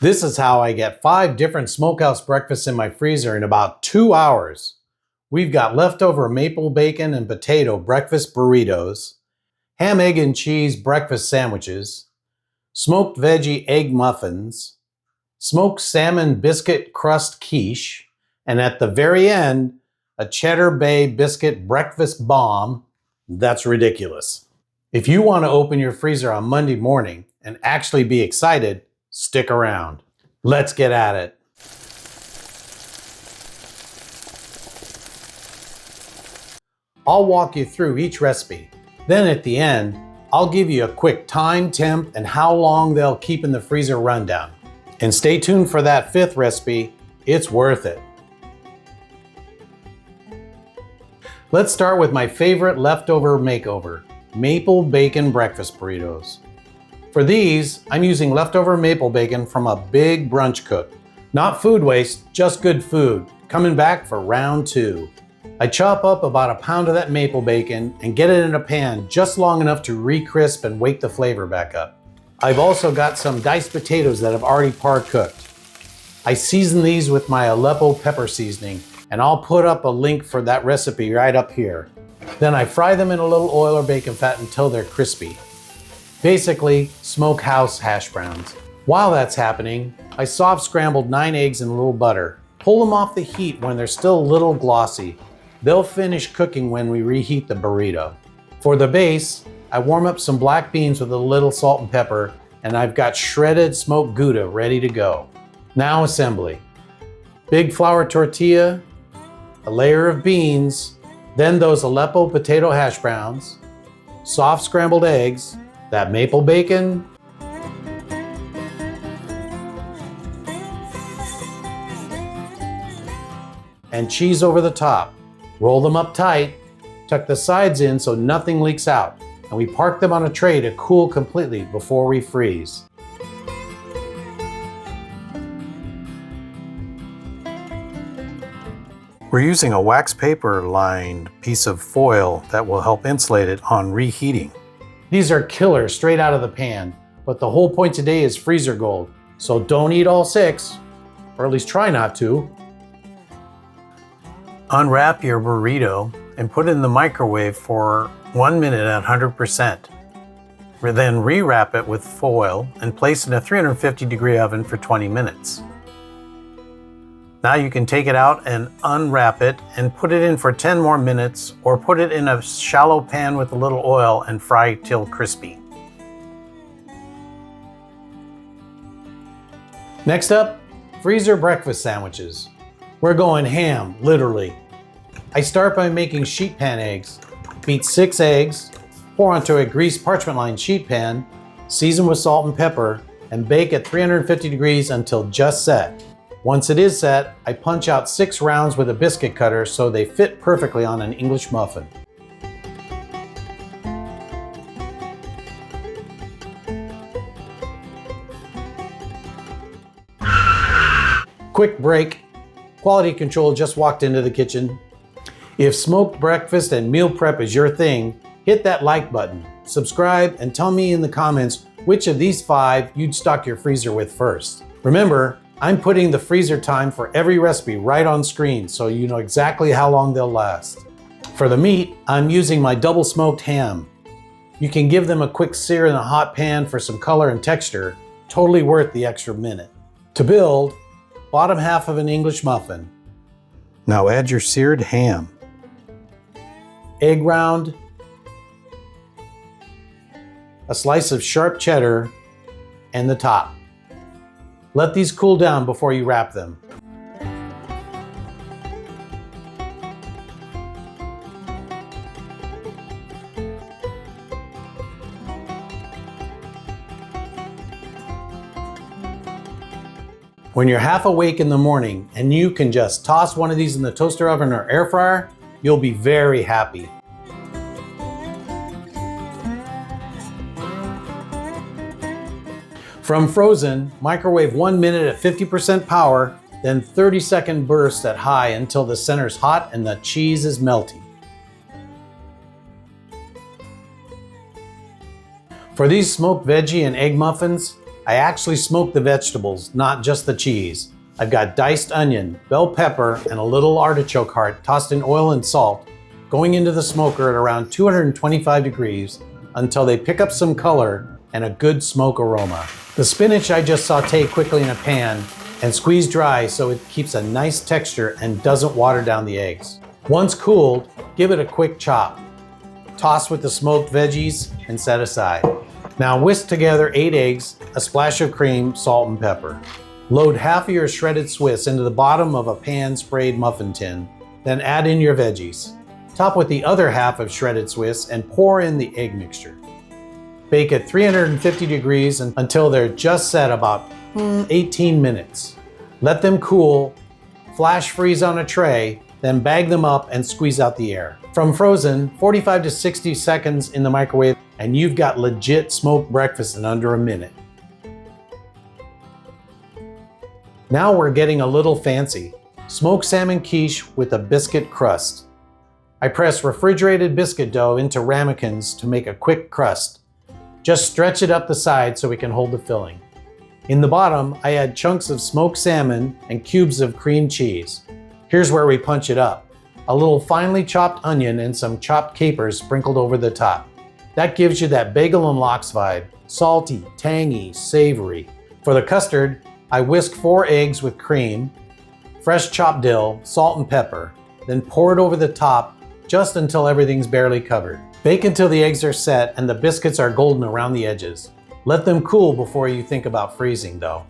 This is how I get 5 different smokehouse breakfasts in my freezer in about 2 hours. We've got leftover maple bacon and potato breakfast burritos, ham, egg, and cheese breakfast sandwiches, smoked veggie egg muffins, smoked salmon biscuit-crust quiche, and at the very end, a cheddar bay biscuit breakfast bomb. That's ridiculous. If you want to open your freezer on Monday morning and actually be excited, stick around. Let's get at it. I'll walk you through each recipe. Then at the end, I'll give you a quick time, temp, and how long they'll keep in the freezer rundown. And stay tuned for that 5th recipe. It's worth it. Let's start with my favorite leftover makeover, maple bacon breakfast burritos. For these, I'm using leftover maple bacon from a big brunch cook. Not food waste, just good food. Coming back for round 2. I chop up about a pound of that maple bacon and get it in a pan just long enough to re-crisp and wake the flavor back up. I've also got some diced potatoes that have already par-cooked. I season these with my Aleppo pepper seasoning, and I'll put up a link for that recipe right up here. Then I fry them in a little oil or bacon fat until they're crispy. Basically, smokehouse hash browns. While that's happening, I soft scrambled 9 eggs in a little butter. Pull them off the heat when they're still a little glossy. They'll finish cooking when we reheat the burrito. For the base, I warm up some black beans with a little salt and pepper, and I've got shredded smoked Gouda ready to go. Now assembly. Big flour tortilla, a layer of beans, then those Aleppo potato hash browns, soft scrambled eggs, that maple bacon, and cheese over the top. Roll them up tight, tuck the sides in so nothing leaks out, and we park them on a tray to cool completely before we freeze. We're using a wax paper lined piece of foil that will help insulate it on reheating. These are killer straight out of the pan, but the whole point today is freezer gold, so don't eat all 6, or at least try not to. Unwrap your burrito and put it in the microwave for 1 minute at 100%. Then rewrap it with foil and place it in a 350-degree oven for 20 minutes. Now you can take it out and unwrap it and put it in for 10 more minutes, or put it in a shallow pan with a little oil and fry till crispy. Next up, freezer breakfast sandwiches. We're going ham, literally. I start by making sheet pan eggs. Beat 6 eggs, pour onto a greased parchment-lined sheet pan, season with salt and pepper, and bake at 350 degrees until just set. Once it is set, I punch out 6 rounds with a biscuit cutter so they fit perfectly on an English muffin. Quick break. Quality control just walked into the kitchen. If smoked breakfast and meal prep is your thing, hit that like button, subscribe, and tell me in the comments which of these 5 you'd stock your freezer with first. Remember, I'm putting the freezer time for every recipe right on screen so you know exactly how long they'll last. For the meat, I'm using my double smoked ham. You can give them a quick sear in a hot pan for some color and texture, totally worth the extra minute. To build, bottom half of an English muffin. Now add your seared ham. Egg round, a slice of sharp cheddar, and the top. Let these cool down before you wrap them. When you're half awake in the morning and you can just toss one of these in the toaster oven or air fryer, you'll be very happy. From frozen, microwave 1 minute at 50% power, then 30-second bursts at high until the center's hot and the cheese is melty. For these smoked veggie and egg muffins, I actually smoke the vegetables, not just the cheese. I've got diced onion, bell pepper, and a little artichoke heart tossed in oil and salt, going into the smoker at around 225 degrees until they pick up some color and a good smoke aroma. The spinach I just sauté quickly in a pan and squeeze dry so it keeps a nice texture and doesn't water down the eggs. Once cooled, give it a quick chop. Toss with the smoked veggies and set aside. Now whisk together 8 eggs, a splash of cream, salt, and pepper. Load half of your shredded Swiss into the bottom of a pan sprayed muffin tin, then add in your veggies. Top with the other half of shredded Swiss and pour in the egg mixture. Bake at 350 degrees until they're just set about 18 minutes. Let them cool, flash freeze on a tray, then bag them up and squeeze out the air. From frozen, 45 to 60 seconds in the microwave, and you've got legit smoked breakfast in under a minute. Now we're getting a little fancy. Smoked salmon quiche with a biscuit crust. I press refrigerated biscuit dough into ramekins to make a quick crust. Just stretch it up the side so we can hold the filling. In the bottom, I add chunks of smoked salmon and cubes of cream cheese. Here's where we punch it up. A little finely chopped onion and some chopped capers sprinkled over the top. That gives you that bagel and lox vibe. Salty, tangy, savory. For the custard, I whisk 4 eggs with cream, fresh chopped dill, salt and pepper, then pour it over the top just until everything's barely covered. Bake until the eggs are set and the biscuits are golden around the edges. Let them cool before you think about freezing though.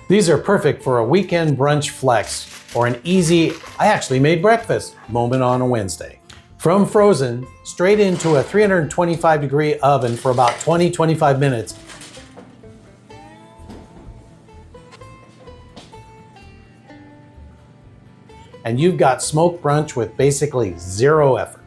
These are perfect for a weekend brunch flex or an easy, I actually made breakfast moment on a Wednesday. From frozen, straight into a 325 degree oven for about 20-25 minutes. And you've got smoked brunch with basically zero effort.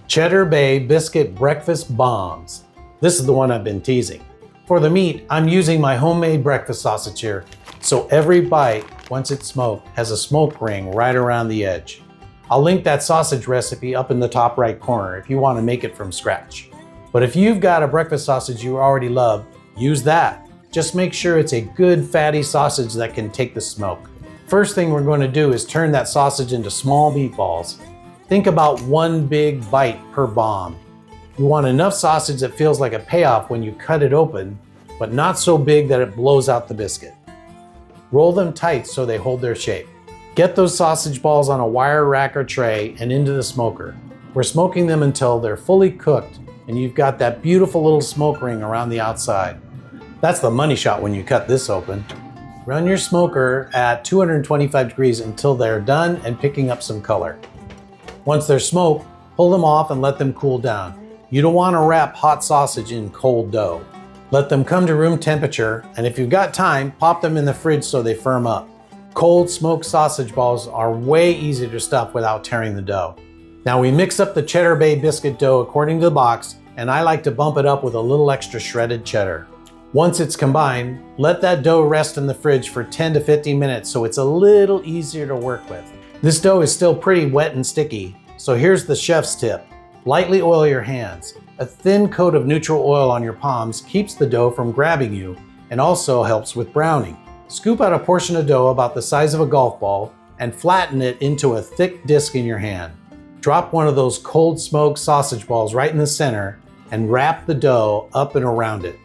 Cheddar Bay Biscuit Breakfast Bombs. This is the one I've been teasing. For the meat, I'm using my homemade breakfast sausage here, so every bite, once it's smoked, has a smoke ring right around the edge. I'll link that sausage recipe up in the top right corner if you want to make it from scratch. But if you've got a breakfast sausage you already love, use that. Just make sure it's a good fatty sausage that can take the smoke. First thing we're going to do is turn that sausage into small meatballs. Think about 1 big bite per bomb. You want enough sausage that feels like a payoff when you cut it open, but not so big that it blows out the biscuit. Roll them tight so they hold their shape. Get those sausage balls on a wire rack or tray and into the smoker. We're smoking them until they're fully cooked and you've got that beautiful little smoke ring around the outside. That's the money shot when you cut this open. Run your smoker at 225 degrees until they're done and picking up some color. Once they're smoked, pull them off and let them cool down. You don't want to wrap hot sausage in cold dough. Let them come to room temperature, and if you've got time, pop them in the fridge so they firm up. Cold smoked sausage balls are way easier to stuff without tearing the dough. Now we mix up the Cheddar Bay biscuit dough according to the box, and I like to bump it up with a little extra shredded cheddar. Once it's combined, let that dough rest in the fridge for 10 to 15 minutes so it's a little easier to work with. This dough is still pretty wet and sticky, so here's the chef's tip. Lightly oil your hands. A thin coat of neutral oil on your palms keeps the dough from grabbing you and also helps with browning. Scoop out a portion of dough about the size of a golf ball and flatten it into a thick disc in your hand. Drop one of those cold smoked sausage balls right in the center and wrap the dough up and around it.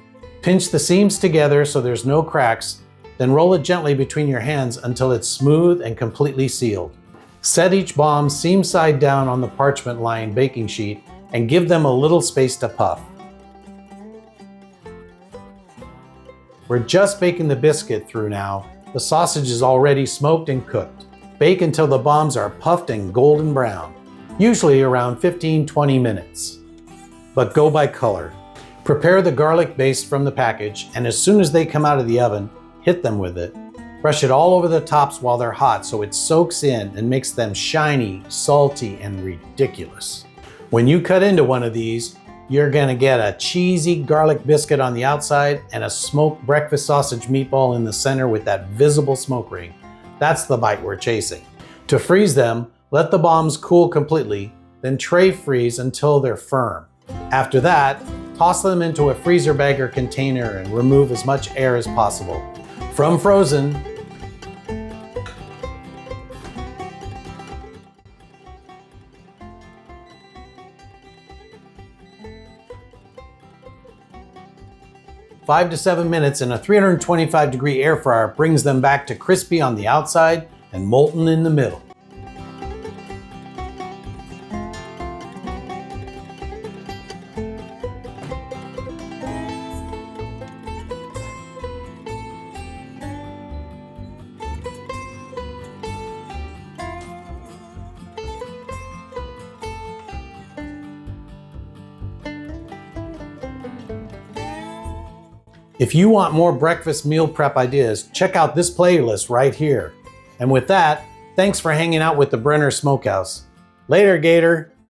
Pinch the seams together so there's no cracks, then roll it gently between your hands until it's smooth and completely sealed. Set each bomb seam side down on the parchment-lined baking sheet and give them a little space to puff. We're just baking the biscuit through now. The sausage is already smoked and cooked. Bake until the bombs are puffed and golden brown, usually around 15-20 minutes. But go by color. Prepare the garlic paste from the package, and as soon as they come out of the oven, hit them with it. Brush it all over the tops while they're hot so it soaks in and makes them shiny, salty, and ridiculous. When you cut into one of these, you're gonna get a cheesy garlic biscuit on the outside and a smoked breakfast sausage meatball in the center with that visible smoke ring. That's the bite we're chasing. To freeze them, let the bombs cool completely, then tray freeze until they're firm. After that, toss them into a freezer bag or container and remove as much air as possible. From frozen, (5 to 7 minutes in a 325-degree air fryer brings them back to crispy on the outside and molten in the middle. If you want more breakfast meal prep ideas, check out this playlist right here. And with that, thanks for hanging out with the Brinner Smokehouse. Later, Gator!